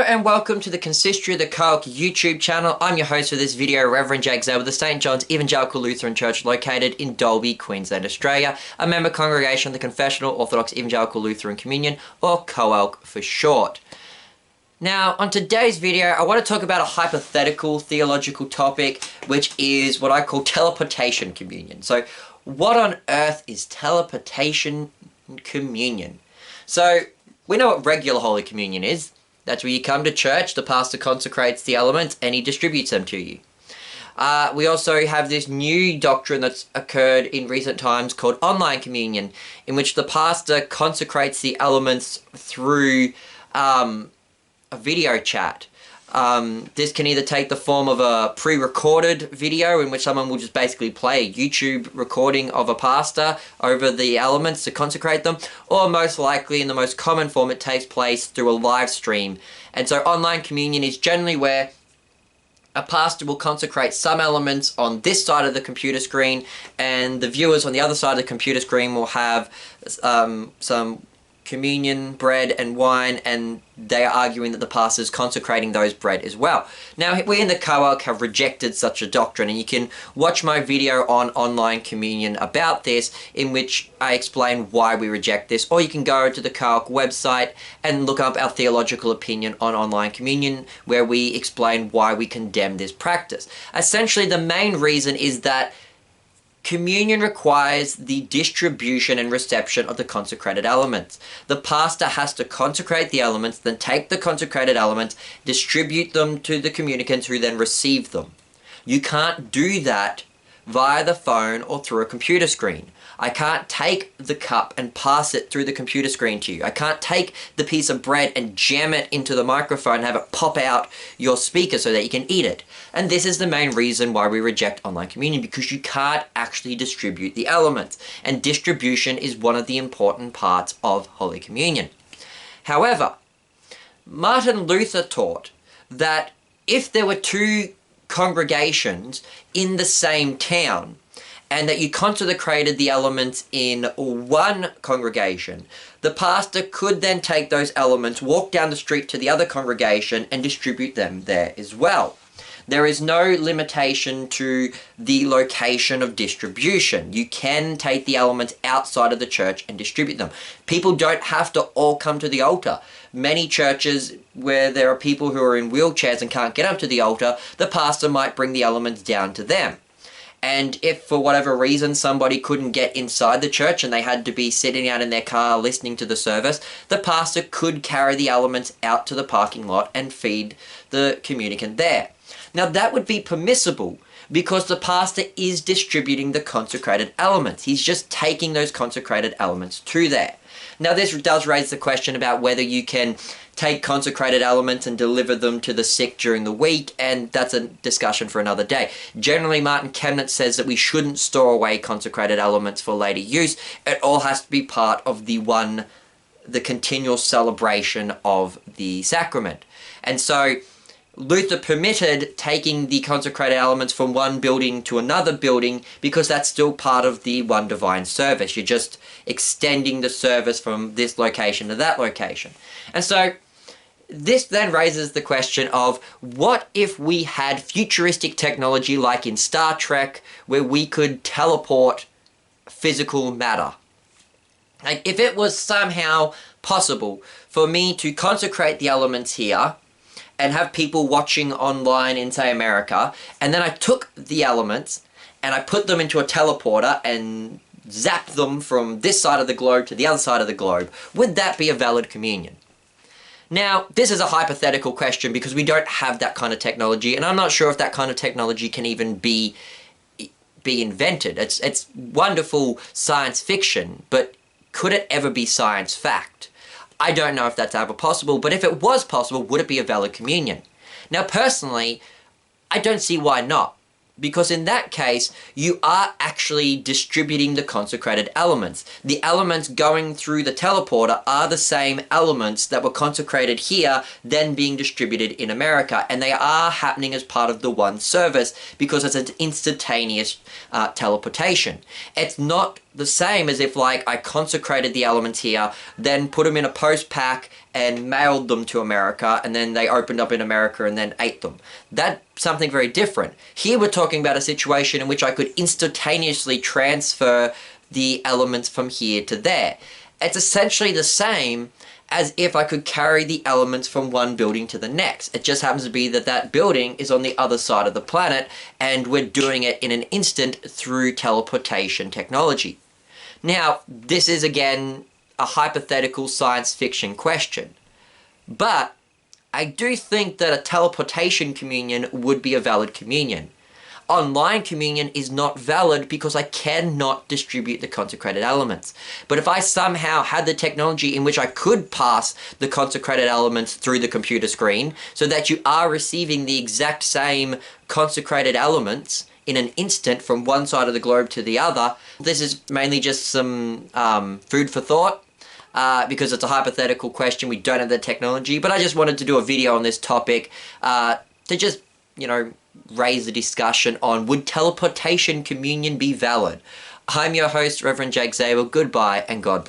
and welcome to the Consistory of the Coke YouTube channel. I'm your host for this video, Reverend Zabel of the St. John's Evangelical Lutheran Church located in Dalby, Queensland, Australia, a member congregation of the Confessional Orthodox Evangelical Lutheran Communion, or COELC for short. Now, on today's video, I want to talk about a hypothetical theological topic, which is what I call Teleportation Communion. So, what on earth is Teleportation Communion? So, we know what regular Holy Communion is. That's where you come to church, the pastor consecrates the elements, and he distributes them to you. We also have this new doctrine that's occurred in recent times called online communion, in which the pastor consecrates the elements through a video chat. This can either take the form of a pre-recorded video in which someone will just basically play a YouTube recording of a pastor over the elements to consecrate them, or most likely, in the most common form, it takes place through a live stream. And so online communion is generally where a pastor will consecrate some elements on this side of the computer screen, and the viewers on the other side of the computer screen will have some communion, bread and wine, and they are arguing that the pastor is consecrating those bread as well. Now, we in the COELC have rejected such a doctrine, and you can watch my video on online communion about this, in which I explain why we reject this, or you can go to the COELC website and look up our theological opinion on online communion, where we explain why we condemn this practice. Essentially, the main reason is that communion requires the distribution and reception of the consecrated elements. The pastor has to consecrate the elements, then take the consecrated elements, distribute them to the communicants who then receive them. You can't do that via the phone or through a computer screen. I can't take the cup and pass it through the computer screen to you. I can't take the piece of bread and jam it into the microphone and have it pop out your speaker so that you can eat it. And this is the main reason why we reject online communion, because you can't actually distribute the elements. And distribution is one of the important parts of Holy Communion. However, Martin Luther taught that if there were two congregations in the same town, and that you consecrated the elements in one congregation, the pastor could then take those elements, walk down the street to the other congregation, and distribute them there as well. There is no limitation to the location of distribution. You can take the elements outside of the church and distribute them. People don't have to all come to the altar. Many churches where there are people who are in wheelchairs and can't get up to the altar, the pastor might bring the elements down to them. And if for whatever reason somebody couldn't get inside the church and they had to be sitting out in their car listening to the service, the pastor could carry the elements out to the parking lot and feed the communicant there. Now, that would be permissible because the pastor is distributing the consecrated elements. He's just taking those consecrated elements to there. Now, this does raise the question about whether you can take consecrated elements and deliver them to the sick during the week, and that's a discussion for another day. Generally, Martin Chemnitz says that we shouldn't store away consecrated elements for later use. It all has to be part of the continual celebration of the sacrament. And so Luther permitted taking the consecrated elements from one building to another building because that's still part of the one divine service. You're just extending the service from this location to that location. And so this then raises the question of, what if we had futuristic technology like in Star Trek, where we could teleport physical matter? Like, if it was somehow possible for me to consecrate the elements here and have people watching online in, say, America, and then I took the elements and I put them into a teleporter and zapped them from this side of the globe to the other side of the globe, would that be a valid communion? Now, this is a hypothetical question because we don't have that kind of technology, and I'm not sure if that kind of technology can even be invented. It's wonderful science fiction, but could it ever be science fact? I don't know if that's ever possible, but if it was possible, would it be a valid communion? Now, personally, I don't see why not. Because in that case, you are actually distributing the consecrated elements. The elements going through the teleporter are the same elements that were consecrated here, then being distributed in America. And they are happening as part of the one service because it's an instantaneous teleportation. It's not the same as if like I consecrated the elements here, then put them in a post pack and mailed them to America, and then they opened up in America and then ate them. That's something very different. Here we're talking about a situation in which I could instantaneously transfer the elements from here to there. It's essentially the same as if I could carry the elements from one building to the next. It just happens to be that that building is on the other side of the planet, and we're doing it in an instant through teleportation technology. Now, this is again a hypothetical science fiction question, but I do think that a teleportation communion would be a valid communion. Online communion is not valid because I cannot distribute the consecrated elements. But if I somehow had the technology in which I could pass the consecrated elements through the computer screen so that you are receiving the exact same consecrated elements in an instant from one side of the globe to the other, this is mainly just some food for thought. Because it's a hypothetical question, we don't have the technology, but I just wanted to do a video on this topic to just, raise the discussion on would teleportation communion be valid. I'm your host, Reverend Jake Zabel. Goodbye and God bless.